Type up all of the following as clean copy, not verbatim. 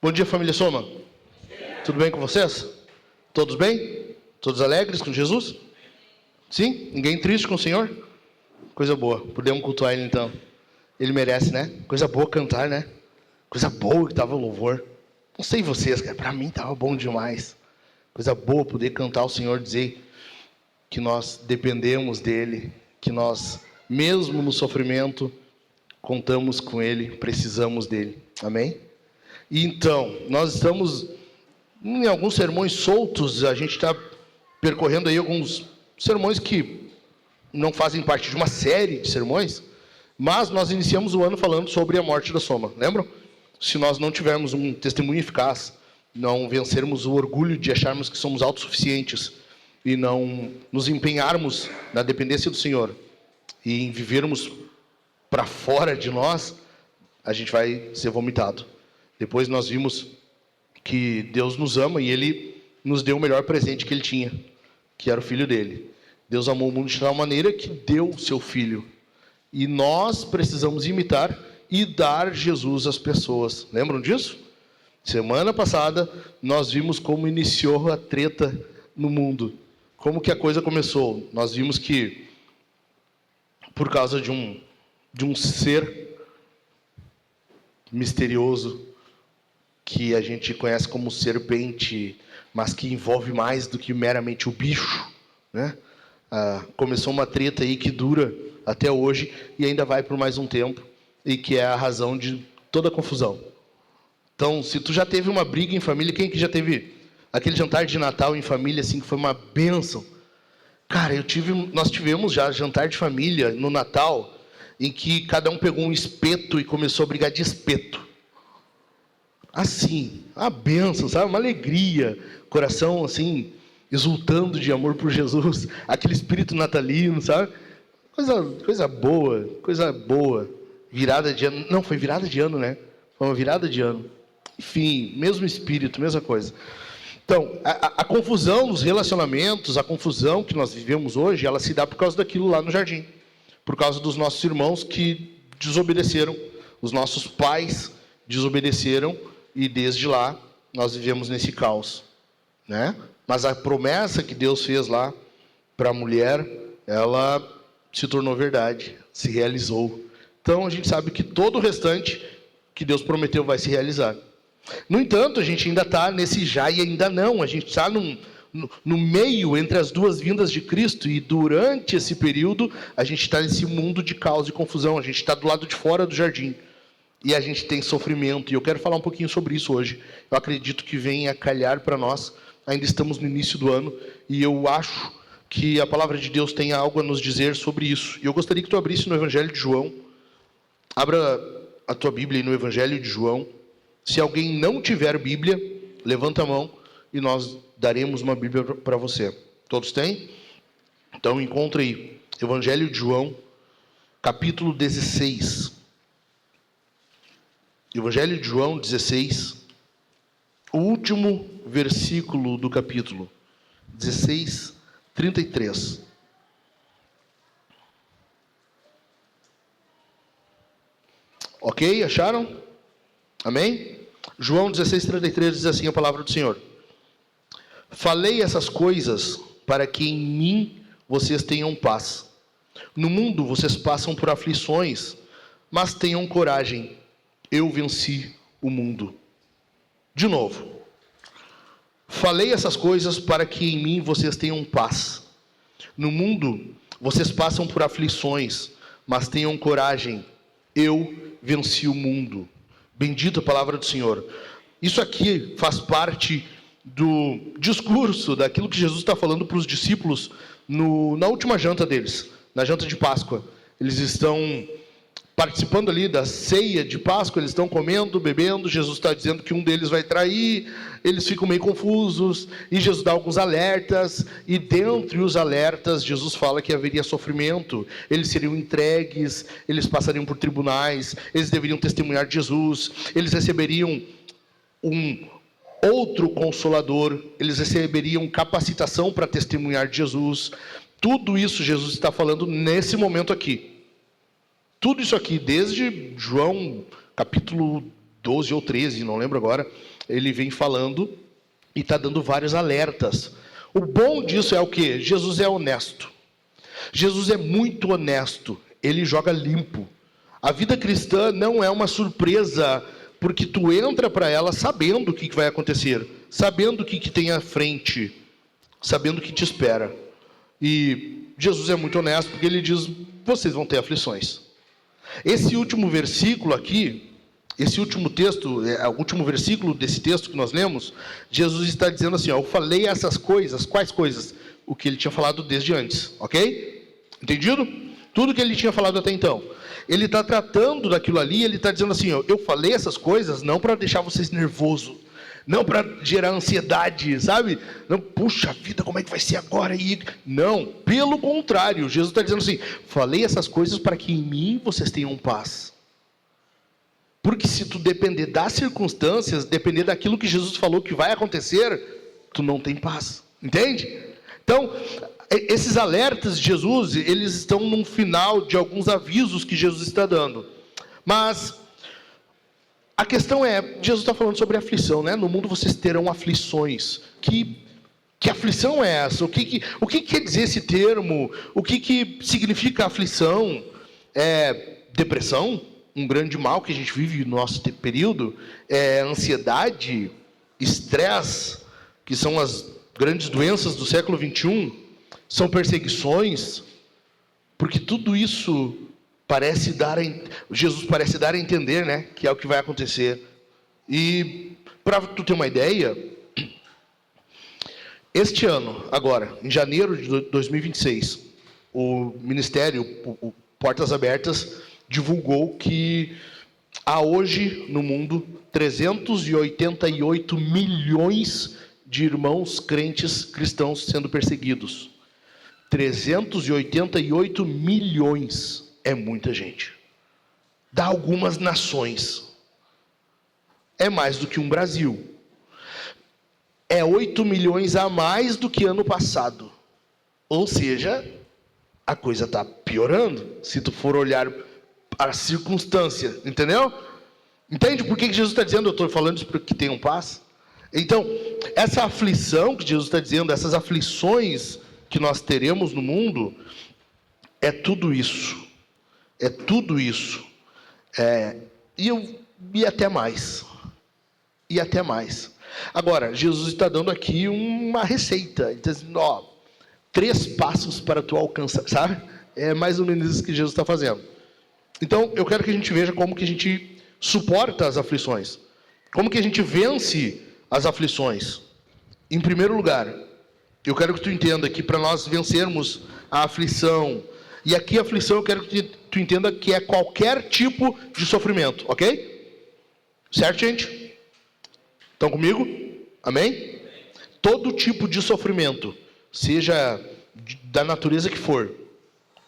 Bom dia, família Soma. Tudo bem com vocês? Todos bem? Todos alegres com Jesus? Sim? Ninguém triste com o Senhor? Coisa boa. Podemos cultuar Ele então. Ele merece, né? Coisa boa cantar, né? Coisa boa que estava o louvor. Não sei vocês, cara. Para mim estava bom demais. Coisa boa poder cantar ao Senhor, dizer que nós dependemos dEle, que nós, mesmo no sofrimento, contamos com Ele, precisamos dEle. Amém? E então, nós estamos em alguns sermões soltos, a gente está percorrendo aí alguns sermões que não fazem parte de uma série de sermões, mas nós iniciamos o ano falando sobre a morte da Soma, lembram? Se nós não tivermos um testemunho eficaz, não vencermos o orgulho de acharmos que somos autossuficientes e não nos empenharmos na dependência do Senhor e em vivermos para fora de nós, a gente vai ser vomitado. Depois nós vimos que Deus nos ama e Ele nos deu o melhor presente que Ele tinha, que era o Filho dEle. Deus amou o mundo de tal maneira que deu o seu Filho. E nós precisamos imitar e dar Jesus às pessoas. Lembram disso? Semana passada nós vimos como iniciou a treta no mundo. Como que a coisa começou. Nós vimos que por causa de um ser misterioso que a gente conhece como serpente, mas que envolve mais do que meramente o bicho, né? Começou uma treta aí que dura até hoje e ainda vai por mais um tempo, e que é a razão de toda a confusão. Então, se tu já teve uma briga em família, quem que já teve aquele jantar de Natal em família, assim, que foi uma bênção? Cara, nós tivemos já jantar de família no Natal, em que cada um pegou um espeto e começou a brigar de espeto. Assim, uma bênção, sabe? Uma alegria, coração assim, exultando de amor por Jesus, aquele espírito natalino, sabe? Coisa boa. Virada de ano, não, foi virada de ano, né? Foi uma virada de ano. Enfim, mesmo espírito, mesma coisa. Então, a confusão nos relacionamentos, a confusão que nós vivemos hoje, ela se dá por causa daquilo lá no jardim. Por causa dos nossos irmãos que desobedeceram, os nossos pais desobedeceram, e desde lá nós vivemos nesse caos, né? Mas a promessa que Deus fez lá para a mulher, ela se tornou verdade, se realizou. Então a gente sabe que todo o restante que Deus prometeu vai se realizar. No entanto, a gente ainda está nesse já e ainda não. A gente está no meio entre as duas vindas de Cristo, e durante esse período a gente está nesse mundo de caos e confusão. A gente está do lado de fora do jardim. E a gente tem sofrimento, e eu quero falar um pouquinho sobre isso hoje. Eu acredito que vem a calhar para nós, ainda estamos no início do ano, e eu acho que a palavra de Deus tem algo a nos dizer sobre isso. E eu gostaria que tu abrisse no Evangelho de João. Abra a tua Bíblia aí no Evangelho de João. Se alguém não tiver Bíblia, levanta a mão e nós daremos uma Bíblia para você. Todos têm? Então encontre aí, Evangelho de João, capítulo 16. Evangelho de João 16, o último versículo do capítulo, 16, 33. Ok? Acharam? Amém? João 16, 33 diz assim a palavra do Senhor. Falei essas coisas para que em mim vocês tenham paz. No mundo vocês passam por aflições, mas tenham coragem. Eu venci o mundo. De novo. Falei essas coisas para que em mim vocês tenham paz. No mundo vocês passam por aflições, mas tenham coragem. Eu venci o mundo. Bendita a palavra do Senhor. Isso aqui faz parte do discurso, daquilo que Jesus está falando para os discípulos na última janta deles, na janta de Páscoa. Eles estão participando ali da ceia de Páscoa, eles estão comendo, bebendo, Jesus está dizendo que um deles vai trair, eles ficam meio confusos, e Jesus dá alguns alertas, e dentre os alertas, Jesus fala que haveria sofrimento, eles seriam entregues, eles passariam por tribunais, eles deveriam testemunhar de Jesus, eles receberiam um outro consolador, eles receberiam capacitação para testemunhar de Jesus. Tudo isso Jesus está falando nesse momento aqui. Tudo isso aqui, desde João capítulo 12 ou 13, não lembro agora, ele vem falando e está dando vários alertas. O bom disso é o quê? Jesus é honesto. Jesus é muito honesto. Ele joga limpo. A vida cristã não é uma surpresa, porque tu entra para ela sabendo o que vai acontecer, sabendo o que tem à frente, sabendo o que te espera. E Jesus é muito honesto, porque ele diz, vocês vão ter aflições. Esse último versículo aqui, esse último texto, o último versículo desse texto que nós lemos, Jesus está dizendo assim, ó, eu falei essas coisas, quais coisas? O que ele tinha falado desde antes, ok? Entendido? Tudo que ele tinha falado até então. Ele está tratando daquilo ali, ele está dizendo assim, ó, eu falei essas coisas não para deixar vocês nervosos, não para gerar ansiedade, sabe? Não, puxa vida, como é que vai ser agora? Não, pelo contrário, Jesus está dizendo assim, falei essas coisas para que em mim vocês tenham paz. Porque se tu depender das circunstâncias, depender daquilo que Jesus falou que vai acontecer, tu não tem paz, entende? Então, esses alertas de Jesus, eles estão no final de alguns avisos que Jesus está dando. Mas a questão é, Jesus está falando sobre aflição, né? No mundo vocês terão aflições. Que aflição é essa? O que quer dizer esse termo? O que significa aflição? É depressão? Um grande mal que a gente vive no nosso período? É ansiedade? Estresse? Que são as grandes doenças do século 21? São perseguições? Porque tudo isso Jesus parece dar a entender, né, que é o que vai acontecer. E para tu ter uma ideia, este ano, agora, em janeiro de 2026, o Ministério o Portas Abertas divulgou que há hoje no mundo 388 milhões de irmãos crentes cristãos sendo perseguidos. 388 milhões. É muita gente. Dá algumas nações. É mais do que um Brasil. É 8 milhões a mais do que ano passado. Ou seja, a coisa está piorando, se tu for olhar a circunstância, entendeu? Entende por que Jesus está dizendo, eu estou falando isso para que tenham paz? Então, essa aflição que Jesus está dizendo, essas aflições que nós teremos no mundo, é tudo isso. É tudo isso. E até mais. E até mais. Agora, Jesus está dando aqui uma receita. Ele está dizendo, 3 passos para tu alcançar, sabe? É mais ou menos isso que Jesus está fazendo. Então, eu quero que a gente veja como que a gente suporta as aflições. Como que a gente vence as aflições. Em primeiro lugar, eu quero que tu entenda que para nós vencermos a aflição, e aqui a aflição eu quero que tu entenda que é qualquer tipo de sofrimento, ok? Certo, gente? Estão comigo? Amém? Todo tipo de sofrimento, seja da natureza que for,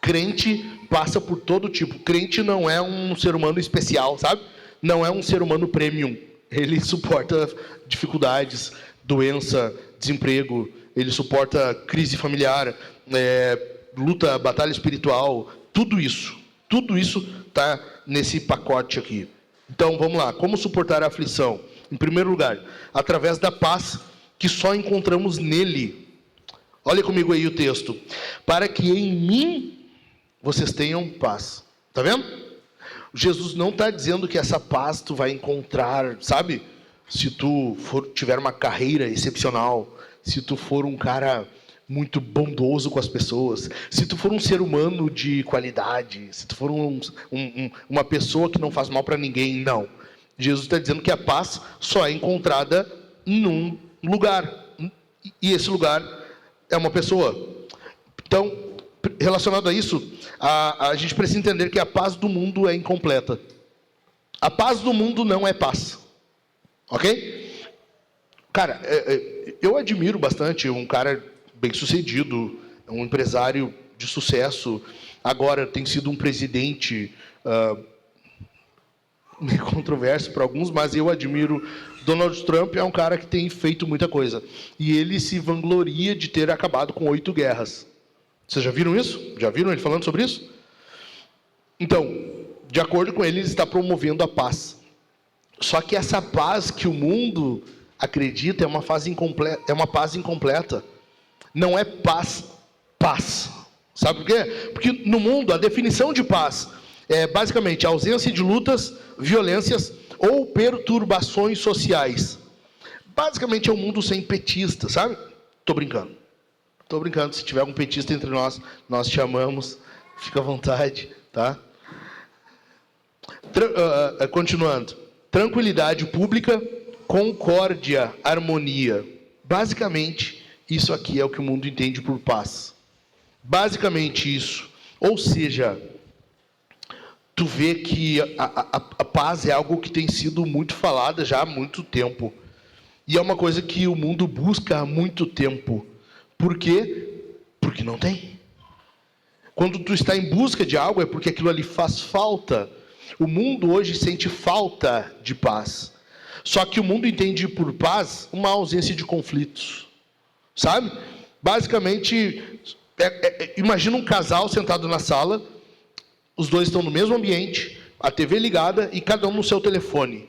crente passa por todo tipo. Crente não é um ser humano especial, sabe? Não é um ser humano premium. Ele suporta dificuldades, doença, desemprego, ele suporta crise familiar, luta, batalha espiritual, tudo isso está nesse pacote aqui. Então, vamos lá, como suportar a aflição? Em primeiro lugar, através da paz que só encontramos nele. Olha comigo aí o texto. Para que em mim vocês tenham paz. Está vendo? Jesus não está dizendo que essa paz tu vai encontrar, sabe? Se tu tiver uma carreira excepcional, se tu for um cara muito bondoso com as pessoas, se tu for um ser humano de qualidade, se tu for uma pessoa que não faz mal para ninguém, não. Jesus está dizendo que a paz só é encontrada num lugar. E esse lugar é uma pessoa. Então, relacionado a isso, a gente precisa entender que a paz do mundo é incompleta. A paz do mundo não é paz. Ok? Cara, eu admiro bastante um cara bem-sucedido, um empresário de sucesso, agora tem sido um presidente meio controverso para alguns, mas eu admiro. Donald Trump é um cara que tem feito muita coisa. E ele se vangloria de ter acabado com 8 guerras. Vocês já viram isso? Já viram ele falando sobre isso? Então, de acordo com ele está promovendo a paz. Só que essa paz que o mundo acredita é uma paz incompleta. Não é paz. Sabe por quê? Porque no mundo a definição de paz é basicamente a ausência de lutas, violências ou perturbações sociais. Basicamente é um mundo sem petista, sabe? Tô brincando. Se tiver algum petista entre nós, nós te amamos. Fica à vontade, tá? Continuando. Tranquilidade pública, concórdia, harmonia. Basicamente, isso aqui é o que o mundo entende por paz. Basicamente isso. Ou seja, tu vê que a paz é algo que tem sido muito falada já há muito tempo. E é uma coisa que o mundo busca há muito tempo. Por quê? Porque não tem. Quando tu está em busca de algo, é porque aquilo ali faz falta. O mundo hoje sente falta de paz. Só que o mundo entende por paz uma ausência de conflitos. Sabe? Basicamente, imagina um casal sentado na sala, os dois estão no mesmo ambiente, a TV ligada e cada um no seu telefone.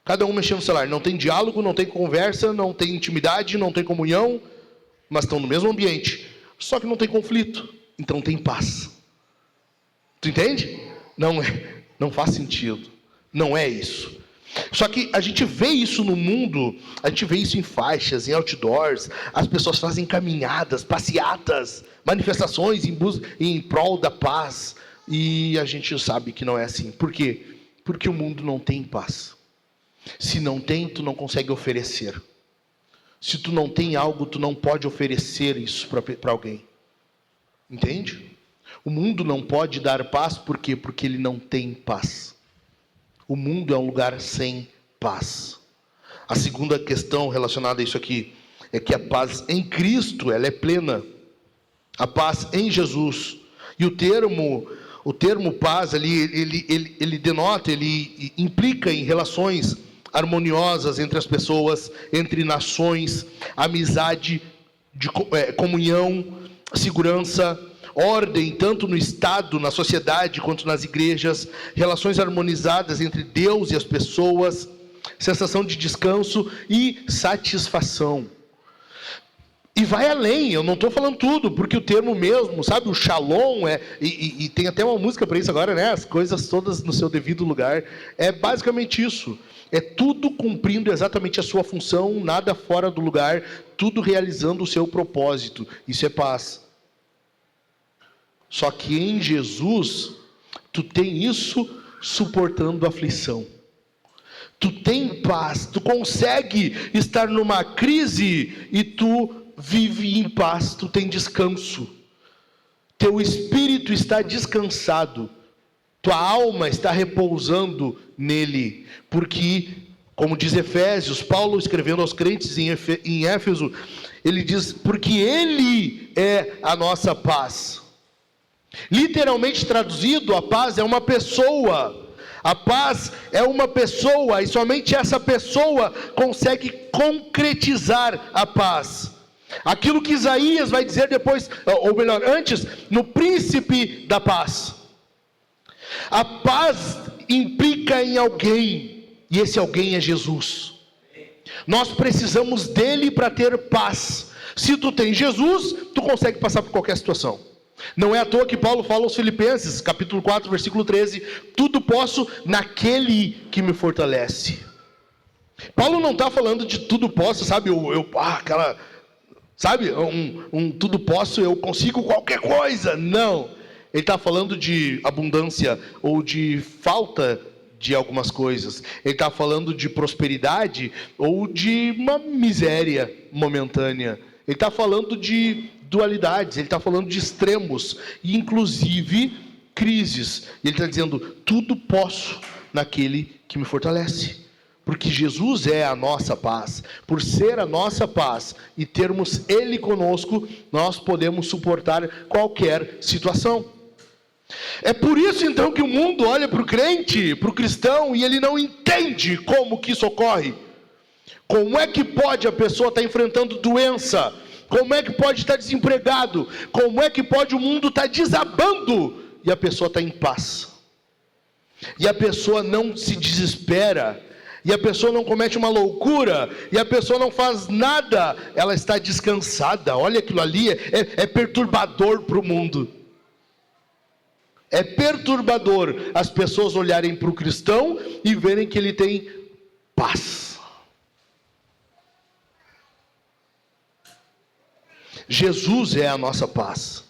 Cada um mexendo no celular. Não tem diálogo, não tem conversa, não tem intimidade, não tem comunhão, mas estão no mesmo ambiente. Só que não tem conflito, então tem paz. Tu entende? Não faz sentido. Não é isso. Só que a gente vê isso no mundo, a gente vê isso em faixas, em outdoors, as pessoas fazem caminhadas, passeatas, manifestações em prol da paz, e a gente sabe que não é assim. Por quê? Porque o mundo não tem paz. Se não tem, tu não consegue oferecer. Se tu não tem algo, tu não pode oferecer isso para alguém. Entende? O mundo não pode dar paz, por quê? Porque ele não tem paz. O mundo é um lugar sem paz. A segunda questão relacionada a isso aqui é que a paz em Cristo, ela é plena. A paz em Jesus. E o termo paz ali, ele denota, ele implica em relações harmoniosas entre as pessoas, entre nações, amizade, comunhão, segurança, ordem, tanto no Estado, na sociedade, quanto nas igrejas, relações harmonizadas entre Deus e as pessoas, sensação de descanso e satisfação. E vai além, eu não estou falando tudo, porque o termo mesmo, sabe, o shalom, e tem até uma música para isso agora, né? As coisas todas no seu devido lugar, é basicamente isso. É tudo cumprindo exatamente a sua função, nada fora do lugar, tudo realizando o seu propósito. Isso é paz. Só que em Jesus, tu tem isso suportando a aflição. Tu tem paz, tu consegue estar numa crise e tu vive em paz, tu tem descanso. Teu espírito está descansado. Tua alma está repousando nele. Porque, como diz Efésios, Paulo escrevendo aos crentes em Éfeso, ele diz, porque ele é a nossa paz. Literalmente traduzido, a paz é uma pessoa. A paz é uma pessoa, e somente essa pessoa consegue concretizar a paz. Aquilo que Isaías vai dizer depois, ou melhor, antes, no príncipe da paz. A paz implica em alguém, e esse alguém é Jesus. Nós precisamos dele para ter paz. Se tu tem Jesus, tu consegue passar por qualquer situação. Não é à toa que Paulo fala aos Filipenses, capítulo 4, versículo 13, tudo posso naquele que me fortalece. Paulo não está falando de tudo posso, sabe, tudo posso, eu consigo qualquer coisa. Não, ele está falando de abundância ou de falta de algumas coisas. Ele está falando de prosperidade ou de uma miséria momentânea. Ele está falando de dualidades, ele está falando de extremos, e inclusive crises. Ele está dizendo, tudo posso naquele que me fortalece. Porque Jesus é a nossa paz. Por ser a nossa paz e termos Ele conosco, nós podemos suportar qualquer situação. É por isso então que o mundo olha para o crente, para o cristão, e ele não entende como que isso ocorre. Como é que pode a pessoa estar enfrentando doença? Como é que pode estar desempregado? Como é que pode o mundo estar desabando e a pessoa está em paz? E a pessoa não se desespera, e a pessoa não comete uma loucura, e a pessoa não faz nada, ela está descansada. Olha, aquilo ali é perturbador para o mundo. É perturbador as pessoas olharem para o cristão e verem que ele tem paz. Jesus é a nossa paz.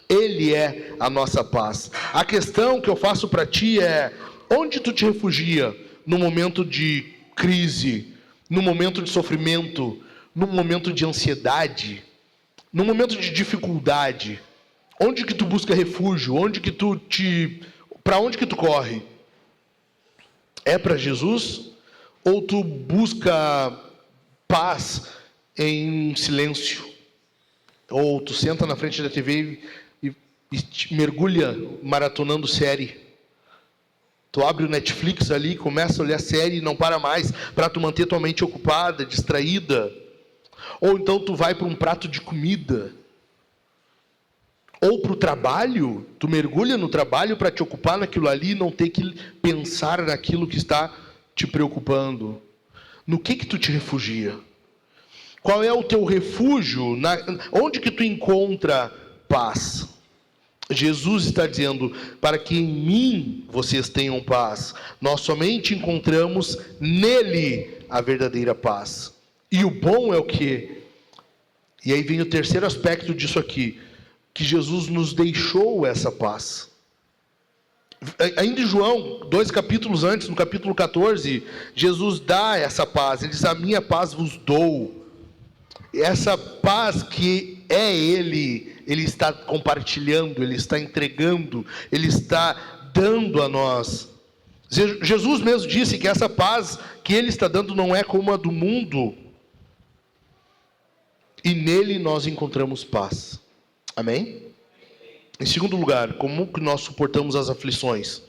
Ele é a nossa paz. A questão que eu faço para ti é: onde tu te refugia no momento de crise, no momento de sofrimento, no momento de ansiedade, no momento de dificuldade? Onde que tu busca refúgio? Para onde que tu corre? É para Jesus? Ou tu busca paz em silêncio? Ou tu senta na frente da TV e te mergulha maratonando série? Tu abre o Netflix ali, começa a olhar série e não para mais, para tu manter tua mente ocupada, distraída. Ou então tu vai para um prato de comida. Ou para o trabalho, tu mergulha no trabalho para te ocupar naquilo ali e não ter que pensar naquilo que está te preocupando. No que tu te refugia? Qual é o teu refúgio? Onde que tu encontra paz? Jesus está dizendo: para que em mim vocês tenham paz. Nós somente encontramos nele a verdadeira paz. E o bom é o quê? E aí vem o terceiro aspecto disso aqui, que Jesus nos deixou essa paz. Ainda em João, 2 capítulos antes, no capítulo 14, Jesus dá essa paz. Ele diz: a minha paz vos dou. Essa paz que é Ele está compartilhando, Ele está entregando, Ele está dando a nós. Jesus mesmo disse que essa paz que Ele está dando não é como a do mundo. E nele nós encontramos paz. Amém? Em segundo lugar, como que nós suportamos as aflições?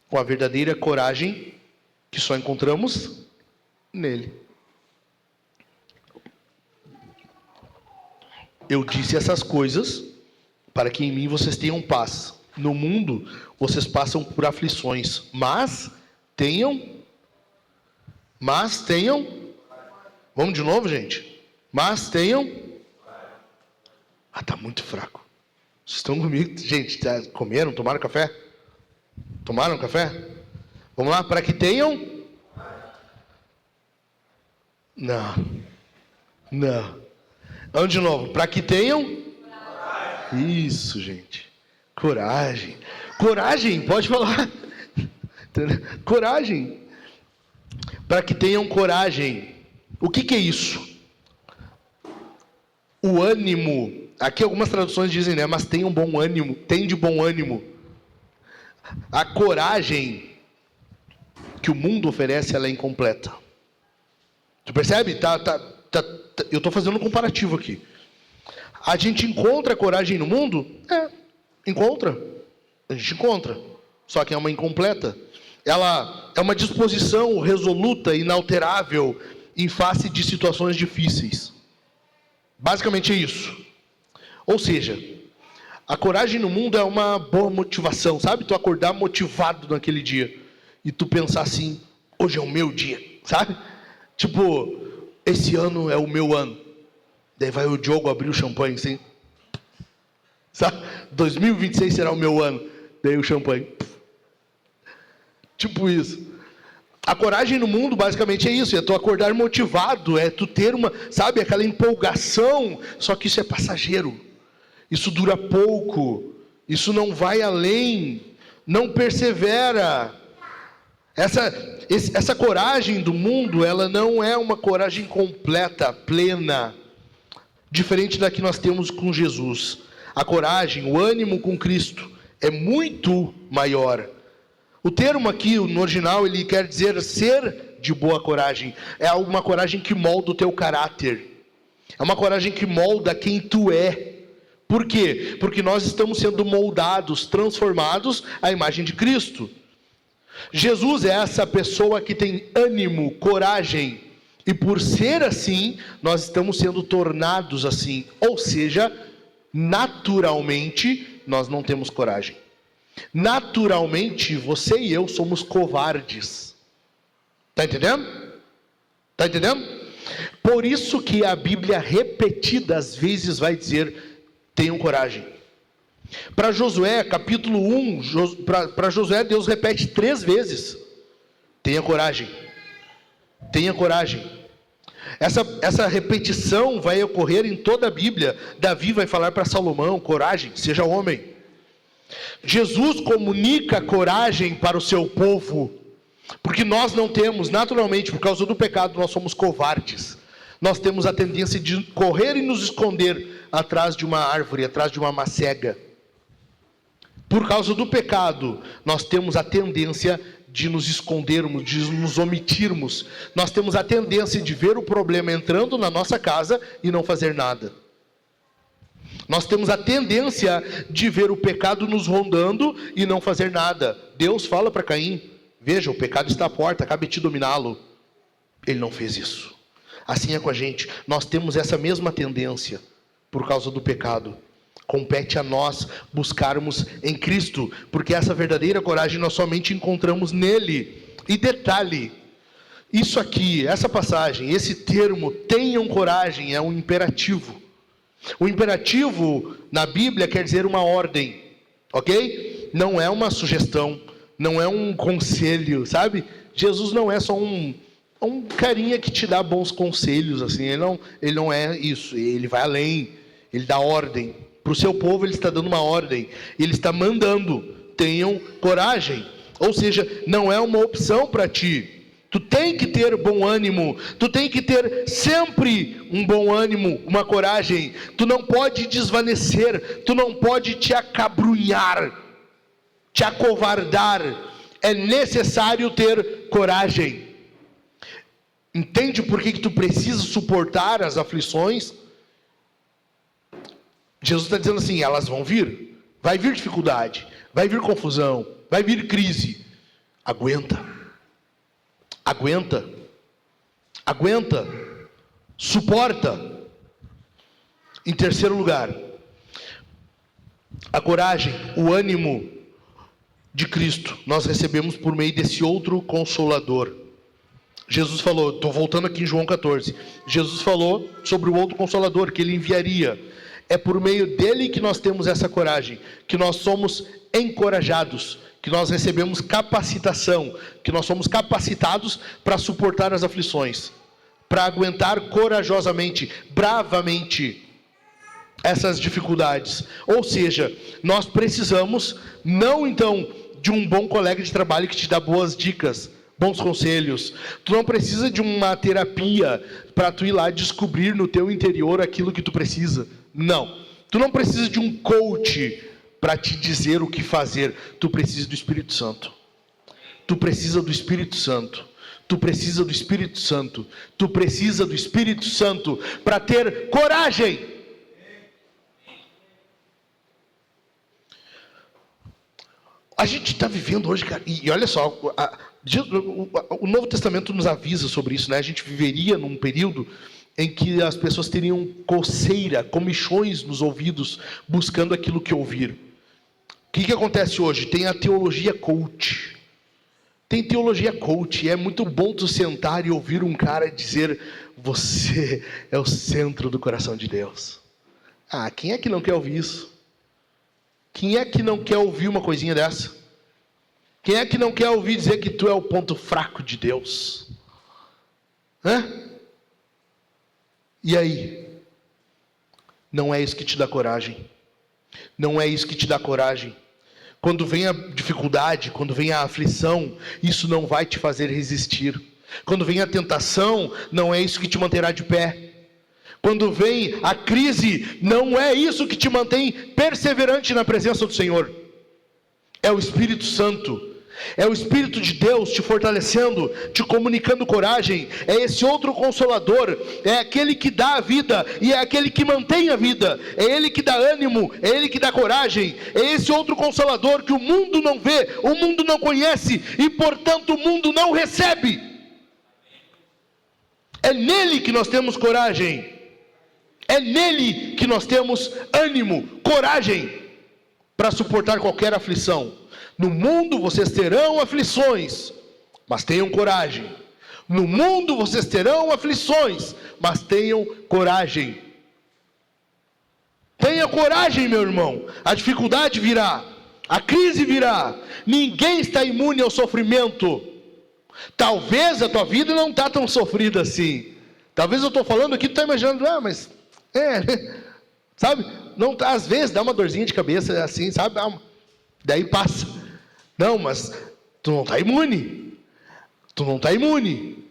Com a verdadeira coragem que só encontramos nele. Eu disse essas coisas para que em mim vocês tenham paz. No mundo vocês passam por aflições, mas tenham. Vamos de novo, gente? Mas tenham. Está muito fraco. Vocês estão comigo? Gente, comeram? Tomaram café? Tomaram café? Vamos lá, para que tenham. Não. Vamos de novo. Para que tenham. Isso, gente. Coragem. Coragem, pode falar. Coragem. Para que tenham coragem. O que é isso? O ânimo. Aqui algumas traduções dizem, né? Mas tenham bom ânimo. Tem de bom ânimo. A coragem que o mundo oferece, ela é incompleta. Tu percebe? Eu estou fazendo um comparativo aqui. A gente encontra coragem no mundo? Encontra. A gente encontra. Só que é uma incompleta. Ela é uma disposição resoluta, inalterável, em face de situações difíceis. Basicamente é isso. Ou seja, a coragem no mundo é uma boa motivação, sabe? Tu acordar motivado naquele dia. E tu pensar assim: hoje é o meu dia, sabe? Tipo, esse ano é o meu ano. Daí vai o Diogo abrir o champanhe, assim. Sabe? 2026 será o meu ano. Daí o champanhe. Tipo isso. A coragem no mundo basicamente é isso. É tu acordar motivado. É tu ter sabe, aquela empolgação. Só que isso é passageiro. Isso dura pouco. Isso não vai além. Não persevera. Essa coragem do mundo, ela não é uma coragem completa, plena, diferente da que nós temos com Jesus. A coragem, o ânimo com Cristo é muito maior. O termo aqui, no original, ele quer dizer ser de boa coragem. É uma coragem que molda o teu caráter. É uma coragem que molda quem tu é. Por quê? Porque nós estamos sendo moldados, transformados à imagem de Cristo. Jesus é essa pessoa que tem ânimo, coragem, e por ser assim, nós estamos sendo tornados assim. Ou seja, naturalmente, nós não temos coragem. Naturalmente, você e eu somos covardes. Está entendendo? Está entendendo? Por isso que a Bíblia repetidas vezes vai dizer: tenham coragem. Para Josué, capítulo 1, para Josué, Deus repete 3 vezes: tenha coragem. Tenha coragem. Essa repetição vai ocorrer em toda a Bíblia. Davi vai falar para Salomão: coragem, seja homem. Jesus comunica coragem para o seu povo, porque nós não temos, naturalmente, por causa do pecado, nós somos covardes. Nós temos a tendência de correr e nos esconder atrás de uma árvore, atrás de uma macega. Por causa do pecado, nós temos a tendência de nos escondermos, de nos omitirmos. Nós temos a tendência de ver o problema entrando na nossa casa e não fazer nada. Nós temos a tendência de ver o pecado nos rondando e não fazer nada. Deus fala para Caim: veja, o pecado está à porta, cabe te dominá-lo. Ele não fez isso. Assim é com a gente. Nós temos essa mesma tendência por causa do pecado. Compete a nós buscarmos em Cristo, porque essa verdadeira coragem nós somente encontramos nele. E detalhe, isso aqui, essa passagem, esse termo, tenham coragem, é um imperativo. O imperativo na Bíblia quer dizer uma ordem, ok? Não é uma sugestão, não é um conselho, sabe? Jesus não é só um carinha que te dá bons conselhos, assim. Ele não é isso, ele vai além, ele dá ordem. Para o seu povo ele está dando uma ordem, ele está mandando: tenham coragem. Ou seja, não é uma opção para ti. Tu tem que ter bom ânimo, tu tem que ter sempre um bom ânimo, uma coragem. Tu não pode desvanecer, tu não pode te acabrunhar, te acovardar. É necessário ter coragem. Entende por que tu precisa suportar as aflições? Jesus está dizendo assim: elas vão vir, vai vir dificuldade, vai vir confusão, vai vir crise. Aguenta, suporta. Em terceiro lugar, a coragem, o ânimo de Cristo, nós recebemos por meio desse outro Consolador. Jesus falou, estou voltando aqui em João 14, Jesus falou sobre o outro Consolador que ele enviaria. É por meio dele que nós temos essa coragem, que nós somos encorajados, que nós recebemos capacitação, que nós somos capacitados para suportar as aflições, para aguentar corajosamente, bravamente essas dificuldades. Ou seja, nós precisamos não então de um bom colega de trabalho que te dá boas dicas, bons conselhos. Tu não precisa de uma terapia para tu ir lá descobrir no teu interior aquilo que tu precisa. Não. Tu não precisa de um coach para te dizer o que fazer. Tu precisa do Espírito Santo. Tu precisa do Espírito Santo. Tu precisa do Espírito Santo. Tu precisa do Espírito Santo para ter coragem. A gente está vivendo hoje, cara, e olha só, o Novo Testamento nos avisa sobre isso, né? A gente viveria num período em que as pessoas teriam coceira, comichões nos ouvidos, buscando aquilo que ouvir. O que acontece hoje? Tem a teologia coach. Tem teologia coach, e é muito bom tu sentar e ouvir um cara dizer: você é o centro do coração de Deus. Ah, quem é que não quer ouvir isso? Quem é que não quer ouvir uma coisinha dessa? Quem é que não quer ouvir dizer que tu é o ponto fraco de Deus? Hã? E aí? Não é isso que te dá coragem. Não é isso que te dá coragem. Quando vem a dificuldade, quando vem a aflição, isso não vai te fazer resistir. Quando vem a tentação, não é isso que te manterá de pé. Quando vem a crise, não é isso que te mantém perseverante na presença do Senhor. É o Espírito Santo. É o Espírito de Deus te fortalecendo, te comunicando coragem. É esse outro Consolador. É aquele que dá a vida e é aquele que mantém a vida. É ele que dá ânimo, é ele que dá coragem. É esse outro Consolador que o mundo não vê, o mundo não conhece e portanto o mundo não recebe. É nele que nós temos coragem. É nele que nós temos ânimo, coragem para suportar qualquer aflição. No mundo vocês terão aflições, mas tenham coragem. No mundo vocês terão aflições, mas tenham coragem. Tenha coragem, meu irmão. A dificuldade virá, a crise virá. Ninguém está imune ao sofrimento. Talvez a tua vida não está tão sofrida assim. Talvez eu estou falando aqui, tu está imaginando, mas sabe? Não tá, às vezes dá uma dorzinha de cabeça assim, sabe? Daí passa. Não, mas tu não está imune. Tu não está imune.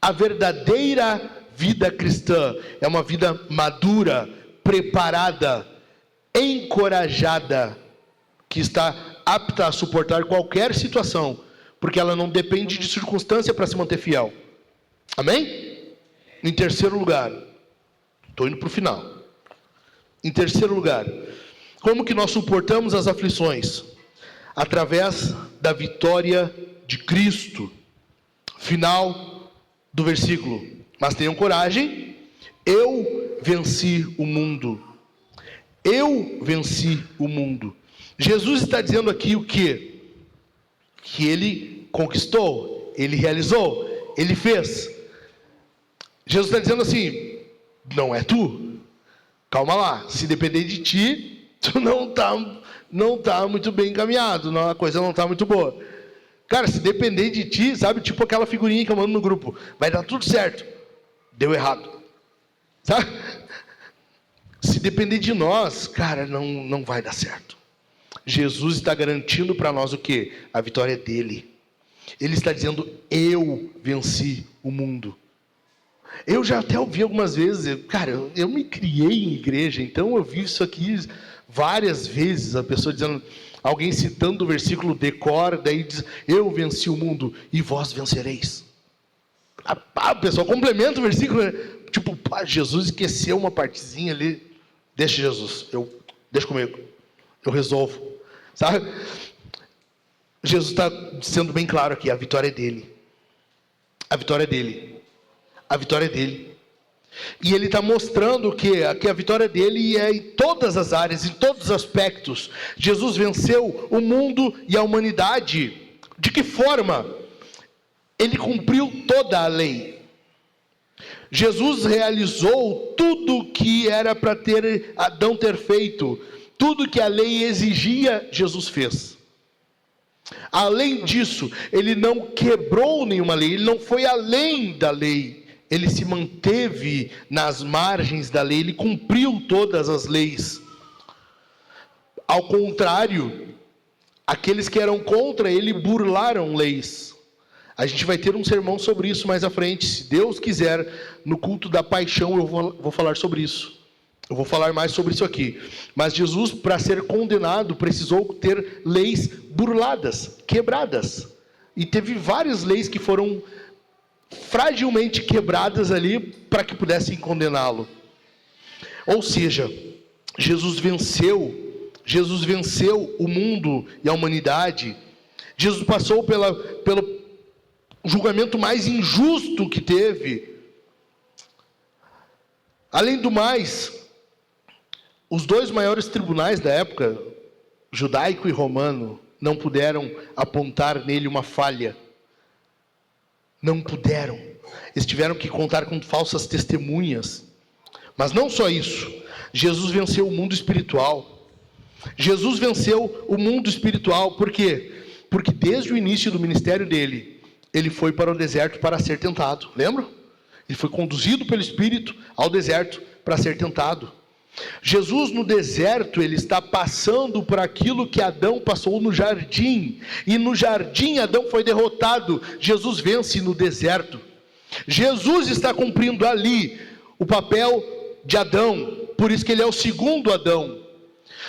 A verdadeira vida cristã é uma vida madura, preparada, encorajada, que está apta a suportar qualquer situação, porque ela não depende de circunstância para se manter fiel. Amém? Em terceiro lugar, estou indo para o final. Em terceiro lugar, como que nós suportamos as aflições? Através da vitória de Cristo. Final do versículo. Mas tenham coragem, eu venci o mundo. Eu venci o mundo. Jesus está dizendo aqui o quê? Que ele conquistou, ele realizou, ele fez. Jesus está dizendo assim, não é tu. Calma lá, se depender de ti, tu não tá muito bem encaminhado, a coisa não está muito boa. Cara, se depender de ti, sabe, tipo aquela figurinha que eu mando no grupo, vai dar tudo certo. Deu errado. Sabe? Se depender de nós, cara, não vai dar certo. Jesus está garantindo para nós o quê? A vitória dele. Ele está dizendo, eu venci o mundo. Eu já até ouvi algumas vezes, cara, eu me criei em igreja, então eu vi isso aqui várias vezes, a pessoa dizendo, alguém citando o versículo decora, daí diz, eu venci o mundo e vós vencereis. A pessoa complementa o versículo, né? Tipo, Jesus esqueceu uma partezinha ali, deixa Jesus, deixa comigo, eu resolvo, sabe? Jesus está sendo bem claro aqui, a vitória é dele. A vitória é dele. A vitória é dele. E ele está mostrando que a vitória dele é em todas as áreas, em todos os aspectos. Jesus venceu o mundo e a humanidade. De que forma? Ele cumpriu toda a lei. Jesus realizou tudo que era para Adão ter feito. Tudo que a lei exigia, Jesus fez. Além disso, ele não quebrou nenhuma lei, ele não foi além da lei. Ele se manteve nas margens da lei, ele cumpriu todas as leis. Ao contrário, aqueles que eram contra ele burlaram leis. A gente vai ter um sermão sobre isso mais à frente. Se Deus quiser, no culto da paixão eu vou falar sobre isso. Eu vou falar mais sobre isso aqui. Mas Jesus, para ser condenado, precisou ter leis burladas, quebradas. E teve várias leis que foram fragilmente quebradas ali para que pudessem condená-lo. Ou seja, Jesus venceu o mundo e a humanidade. Jesus passou pelo julgamento mais injusto que teve. Além do mais, os dois maiores tribunais da época, judaico e romano, não puderam apontar nele uma falha. Não puderam. Eles tiveram que contar com falsas testemunhas. Mas não só isso. Jesus venceu o mundo espiritual. Jesus venceu o mundo espiritual. Por quê? Porque desde o início do ministério dele, ele foi para o deserto para ser tentado. Lembra? Ele foi conduzido pelo Espírito ao deserto para ser tentado. Jesus no deserto, ele está passando por aquilo que Adão passou no jardim. E no jardim Adão foi derrotado. Jesus vence no deserto. Jesus está cumprindo ali o papel de Adão. Por isso que ele é o segundo Adão.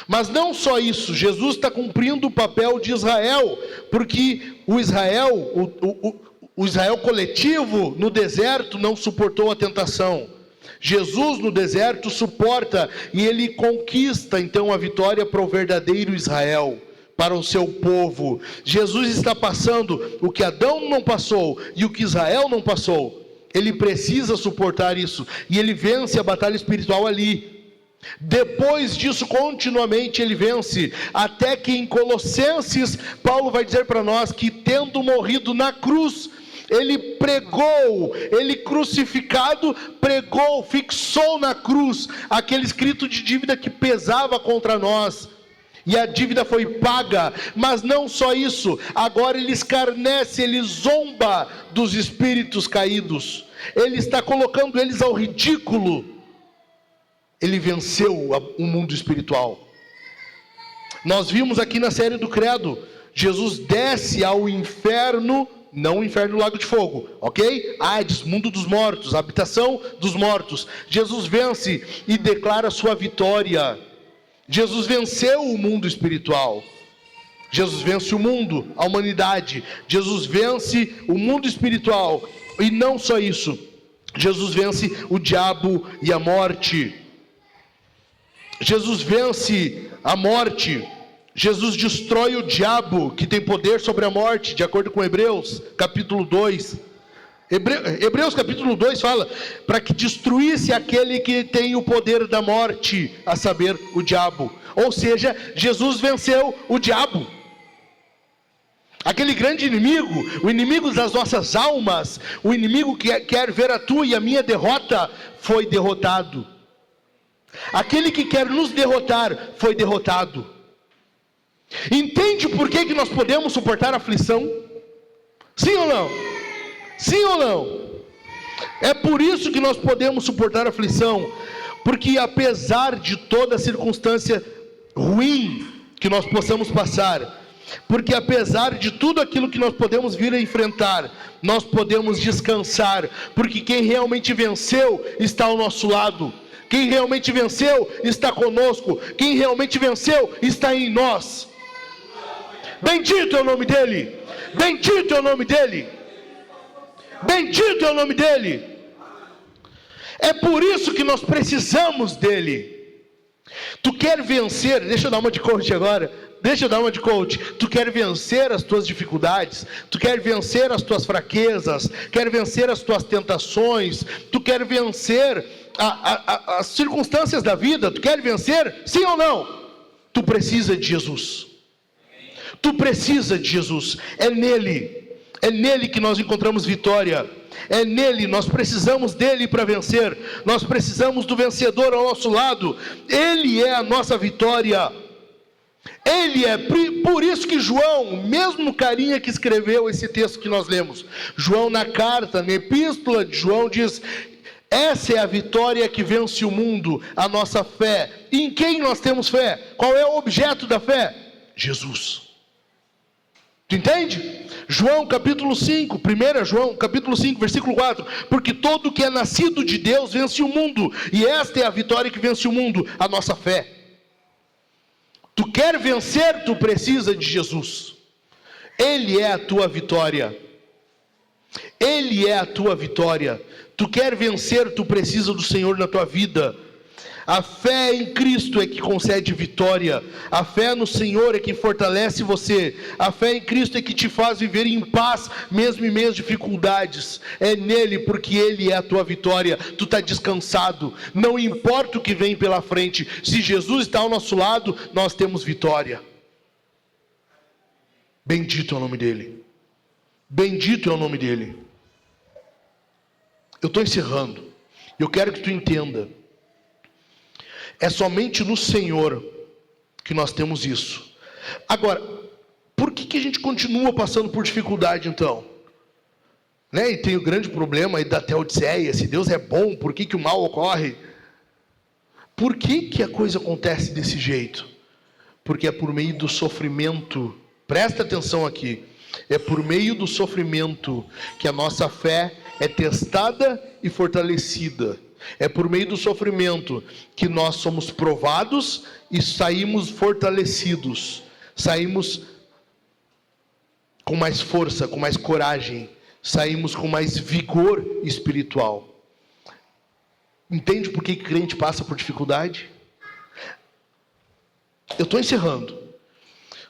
Mas não só isso, Jesus está cumprindo o papel de Israel. Porque o Israel coletivo no deserto não suportou a tentação. Jesus no deserto suporta e ele conquista então a vitória para o verdadeiro Israel, para o seu povo. Jesus está passando o que Adão não passou e o que Israel não passou. Ele precisa suportar isso e ele vence a batalha espiritual ali. Depois disso, continuamente ele vence, até que em Colossenses, Paulo vai dizer para nós que tendo morrido na cruz, ele pregou, ele crucificado, pregou, fixou na cruz aquele escrito de dívida que pesava contra nós. E a dívida foi paga, mas não só isso, agora ele escarnece, ele zomba dos espíritos caídos, ele está colocando eles ao ridículo. Ele venceu o mundo espiritual. Nós vimos aqui na série do Credo, Jesus desce ao inferno, não o inferno do lago de fogo, ok? Hades, mundo dos mortos, habitação dos mortos. Jesus vence e declara sua vitória. Jesus venceu o mundo espiritual. Jesus vence o mundo, a humanidade. Jesus vence o mundo espiritual. E não só isso, Jesus vence o diabo e a morte. Jesus vence a morte. Jesus destrói o diabo, que tem poder sobre a morte, de acordo com Hebreus capítulo 2. Hebreus capítulo 2 fala para que destruísse aquele que tem o poder da morte, a saber, o diabo. Ou seja, Jesus venceu o diabo. Aquele grande inimigo, o inimigo das nossas almas, o inimigo que quer ver a tua e a minha derrota, foi derrotado. Aquele que quer nos derrotar, foi derrotado. Entende por que nós podemos suportar a aflição? Sim ou não? Sim ou não? É por isso que nós podemos suportar a aflição, porque apesar de toda circunstância ruim que nós possamos passar, porque apesar de tudo aquilo que nós podemos vir a enfrentar, nós podemos descansar, porque quem realmente venceu está ao nosso lado, quem realmente venceu está conosco, quem realmente venceu está em nós. Bendito é o nome dele, bendito é o nome dele, bendito é o nome dele. É por isso que nós precisamos dele. Tu quer vencer, deixa eu dar uma de coach agora, tu quer vencer as tuas dificuldades, tu quer vencer as tuas fraquezas, quer vencer as tuas tentações, tu quer vencer as circunstâncias da vida, tu quer vencer, sim ou não? Tu precisa de Jesus. Tu precisa de Jesus, é nele que nós encontramos vitória, é nele, nós precisamos dele para vencer, nós precisamos do vencedor ao nosso lado, ele é a nossa vitória, ele é, por isso que João, o mesmo carinha que escreveu esse texto que nós lemos, João na carta, na epístola de João diz, essa é a vitória que vence o mundo, a nossa fé. E em quem nós temos fé? Qual é o objeto da fé? Jesus. Tu entende? João capítulo 5, 1 João capítulo 5, versículo 4, porque todo que é nascido de Deus vence o mundo, e esta é a vitória que vence o mundo, a nossa fé. Tu quer vencer, tu precisa de Jesus, ele é a tua vitória, ele é a tua vitória. Tu quer vencer, tu precisa do Senhor na tua vida. A fé em Cristo é que concede vitória, a fé no Senhor é que fortalece você, a fé em Cristo é que te faz viver em paz, mesmo em meio às dificuldades, é nele, porque ele é a tua vitória, tu está descansado, não importa o que vem pela frente, se Jesus está ao nosso lado, nós temos vitória. Bendito é o nome dele, bendito é o nome dele. Eu estou encerrando, eu quero que tu entenda, é somente no Senhor que nós temos isso. Agora, por que a gente continua passando por dificuldade então? Né? E tem o grande problema aí da Teodiceia, se Deus é bom, por que o mal ocorre? Por que a coisa acontece desse jeito? Porque é por meio do sofrimento, presta atenção aqui, é por meio do sofrimento que a nossa fé é testada e fortalecida. É por meio do sofrimento que nós somos provados e saímos fortalecidos, saímos com mais força, com mais coragem, saímos com mais vigor espiritual. Entende por que crente passa por dificuldade? Eu estou encerrando.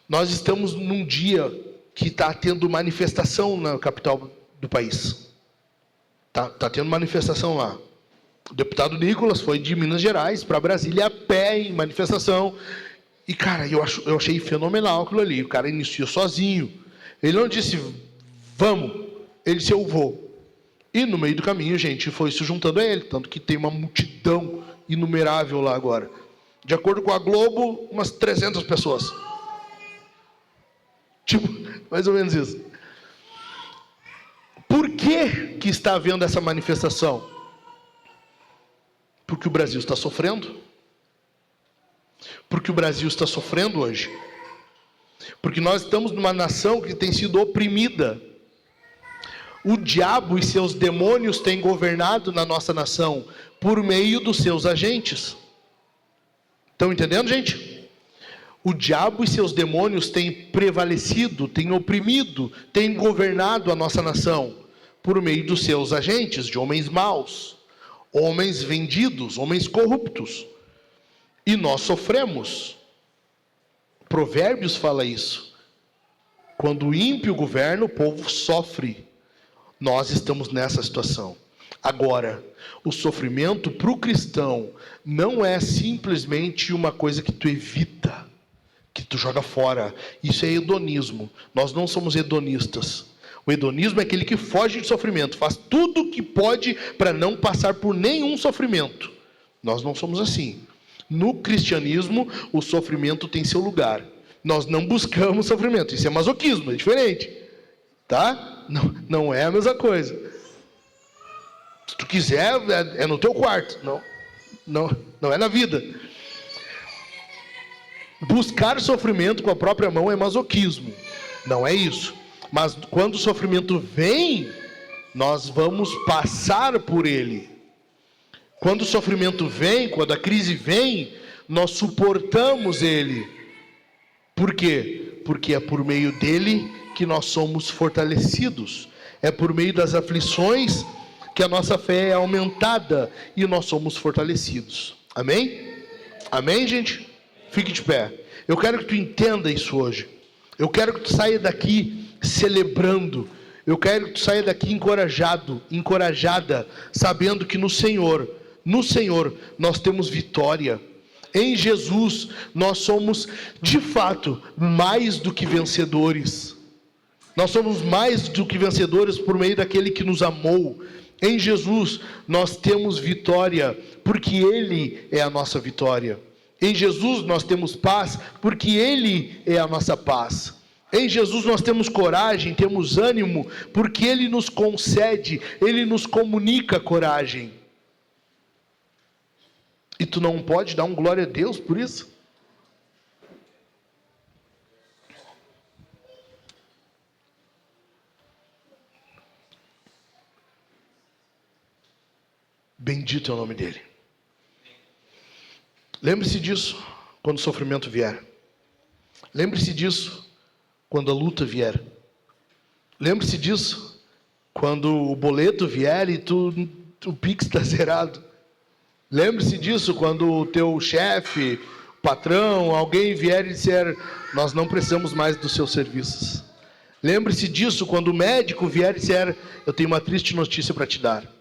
Nós estamos num dia que está tendo manifestação na capital do país. Tá tendo manifestação lá. O deputado Nicolas foi de Minas Gerais para Brasília a pé em manifestação. E, cara, eu achei fenomenal aquilo ali. O cara iniciou sozinho. Ele não disse, vamos. ele se elevou. E no meio do caminho, gente foi se juntando a ele, tanto que tem uma multidão inumerável lá agora. De acordo com a Globo, umas 300 pessoas. Tipo, mais ou menos isso. Por que está havendo essa manifestação? Porque o Brasil está sofrendo. Porque o Brasil está sofrendo hoje. Porque nós estamos numa nação que tem sido oprimida. O diabo e seus demônios têm governado na nossa nação por meio dos seus agentes. Estão entendendo, gente? O diabo e seus demônios têm prevalecido, têm oprimido, têm governado a nossa nação por meio dos seus agentes, de homens maus, homens vendidos, homens corruptos. E nós sofremos. Provérbios fala isso. Quando o ímpio governa, o povo sofre. Nós estamos nessa situação. Agora, o sofrimento para o cristão não é simplesmente uma coisa que tu evita, que tu joga fora. Isso é hedonismo. Nós não somos hedonistas. O hedonismo é aquele que foge de sofrimento, faz tudo o que pode para não passar por nenhum sofrimento. Nós não somos assim. No cristianismo, o sofrimento tem seu lugar. Nós não buscamos sofrimento. Isso é masoquismo, é diferente. Tá? Não é a mesma coisa. Se tu quiser, é no teu quarto. Não é na vida. Buscar sofrimento com a própria mão é masoquismo. Não é isso. Mas quando o sofrimento vem, nós vamos passar por ele. Quando o sofrimento vem, quando a crise vem, nós suportamos ele. Por quê? Porque é por meio dele que nós somos fortalecidos. É por meio das aflições que a nossa fé é aumentada e nós somos fortalecidos. Amém? Amém, gente? Fique de pé. Eu quero que tu entenda isso hoje. Eu quero que tu saia daqui celebrando. Eu quero que tu saia daqui encorajado, encorajada, sabendo que no Senhor nós temos vitória. Em Jesus nós somos de fato mais do que vencedores. Nós somos mais do que vencedores por meio daquele que nos amou. Em Jesus nós temos vitória, porque Ele é a nossa vitória. Em Jesus nós temos paz, porque Ele é a nossa paz. Em Jesus nós temos coragem, temos ânimo, porque Ele nos concede, Ele nos comunica coragem. E tu não pode dar um glória a Deus por isso? Bendito é o nome dele. Lembre-se disso quando o sofrimento vier. Lembre-se disso quando a luta vier. Lembre-se disso quando o boleto vier e o Pix está zerado. Lembre-se disso quando o teu chefe, o patrão, alguém vier e disser: nós não precisamos mais dos seus serviços. Lembre-se disso quando o médico vier e disser: eu tenho uma triste notícia para te dar.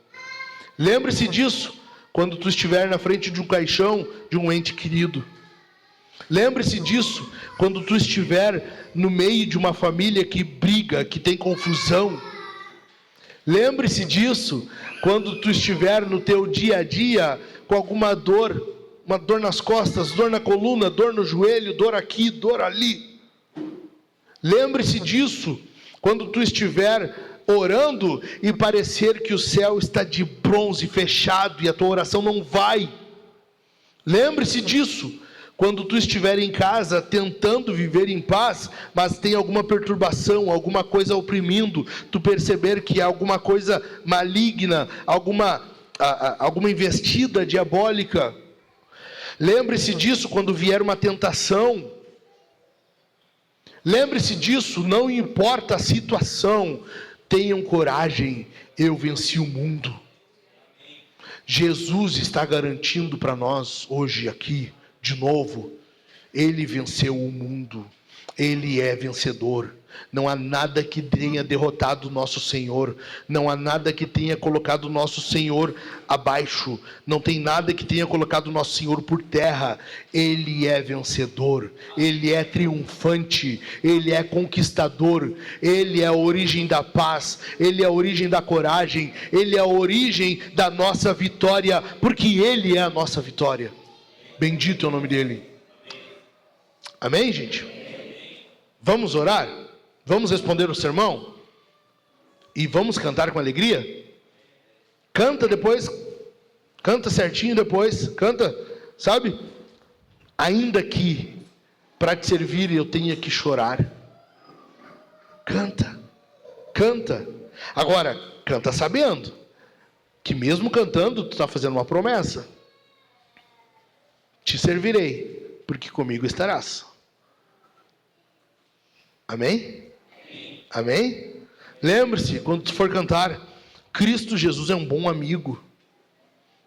Lembre-se disso quando tu estiver na frente de um caixão de um ente querido. Lembre-se disso quando tu estiver no meio de uma família que briga, que tem confusão. Lembre-se disso quando tu estiver no teu dia a dia com alguma dor, uma dor nas costas, dor na coluna, dor no joelho, dor aqui, dor ali. Lembre-se disso quando tu estiver orando e parecer que o céu está de bronze fechado e a tua oração não vai. Lembre-se disso quando tu estiver em casa tentando viver em paz, mas tem alguma perturbação, alguma coisa oprimindo, tu perceber que há alguma coisa maligna, alguma investida diabólica. Lembre-se disso quando vier uma tentação. Lembre-se disso, não importa a situação, tenham coragem, eu venci o mundo. Jesus está garantindo para nós hoje aqui, de novo, Ele venceu o mundo, Ele é vencedor. Não há nada que tenha derrotado o nosso Senhor. Não há nada que tenha colocado o nosso Senhor abaixo. Não tem nada que tenha colocado o nosso Senhor por terra. Ele é vencedor. Ele é triunfante. Ele é conquistador. Ele é a origem da paz. Ele é a origem da coragem. Ele é a origem da nossa vitória. Porque Ele é a nossa vitória. Bendito é o nome dEle. Amém, gente? Vamos orar? Vamos responder o sermão? E vamos cantar com alegria? Canta depois. Canta certinho depois. Canta, sabe? Ainda que para te servir eu tenha que chorar. Canta. Canta. Agora, canta sabendo que mesmo cantando, tu está fazendo uma promessa. Te servirei, porque comigo estarás. Amém? Amém? Lembre-se, quando tu for cantar, Cristo Jesus é um bom amigo.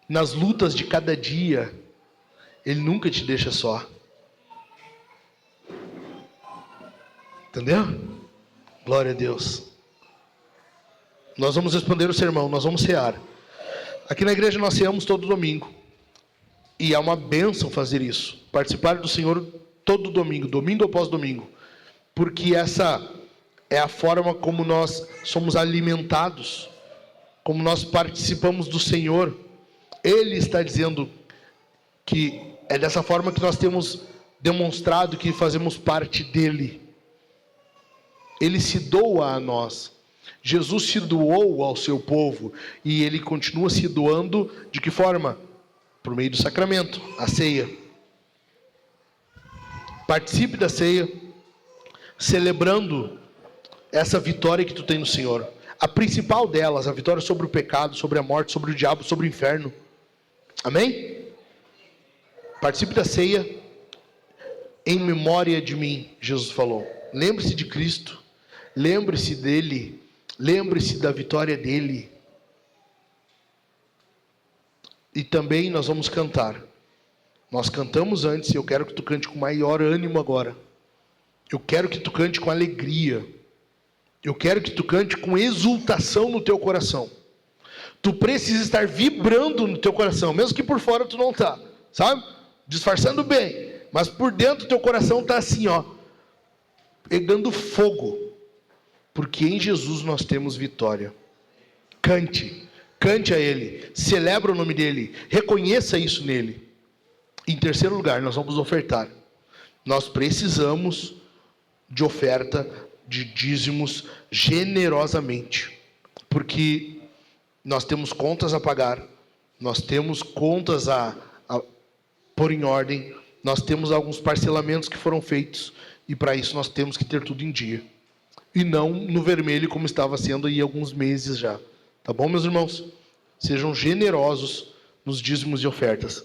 Nas lutas de cada dia, Ele nunca te deixa só. Entendeu? Glória a Deus. Nós vamos responder o sermão, nós vamos cear. Aqui na igreja nós ceamos todo domingo. E é uma bênção fazer isso. Participar do Senhor todo domingo, domingo após domingo. Porque essa é a forma como nós somos alimentados, como nós participamos do Senhor. Ele está dizendo que é dessa forma que nós temos demonstrado que fazemos parte dele. Ele se doa a nós. Jesus se doou ao seu povo e ele continua se doando de que forma? Por meio do sacramento, a ceia. Participe da ceia, celebrando essa vitória que tu tem no Senhor. A principal delas, a vitória sobre o pecado, sobre a morte, sobre o diabo, sobre o inferno. Amém? Participe da ceia em memória de mim, Jesus falou. Lembre-se de Cristo, lembre-se dele, lembre-se da vitória dele. E também nós vamos cantar. Nós cantamos antes e eu quero que tu cante com maior ânimo agora. Eu quero que tu cante com alegria. Eu quero que tu cante com exultação no teu coração. Tu precisa estar vibrando no teu coração, mesmo que por fora tu não tá, sabe? Disfarçando bem, mas por dentro teu coração tá assim, ó, pegando fogo. Porque em Jesus nós temos vitória. Cante, cante a Ele, celebra o nome dEle, reconheça isso nele. Em terceiro lugar, nós vamos ofertar. Nós precisamos de oferta, de dízimos, generosamente. Porque nós temos contas a pagar, nós temos contas a pôr em ordem, nós temos alguns parcelamentos que foram feitos, e para isso nós temos que ter tudo em dia. E não no vermelho como estava sendo aí alguns meses já. Tá bom, meus irmãos? Sejam generosos nos dízimos e ofertas.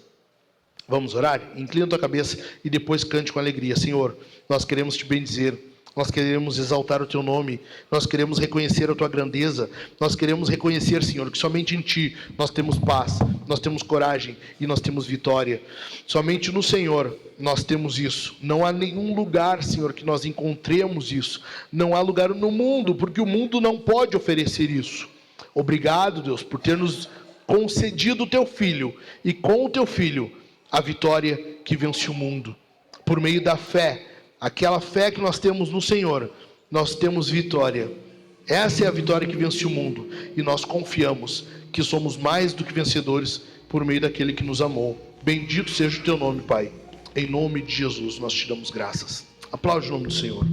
Vamos orar? Inclina a tua cabeça e depois cante com alegria. Senhor, nós queremos te bendizer. Nós queremos exaltar o teu nome. Nós queremos reconhecer a tua grandeza. Nós queremos reconhecer, Senhor, que somente em ti nós temos paz, nós temos coragem e nós temos vitória. Somente no Senhor nós temos isso. Não há nenhum lugar, Senhor, que nós encontremos isso. Não há lugar no mundo, porque o mundo não pode oferecer isso. Obrigado, Deus, por ter nos concedido o teu Filho, e com o teu Filho a vitória que vence o mundo. Por meio da fé, aquela fé que nós temos no Senhor, nós temos vitória. Essa é a vitória que vence o mundo. E nós confiamos que somos mais do que vencedores por meio daquele que nos amou. Bendito seja o teu nome, Pai. Em nome de Jesus nós te damos graças. Aplaude o nome do Senhor.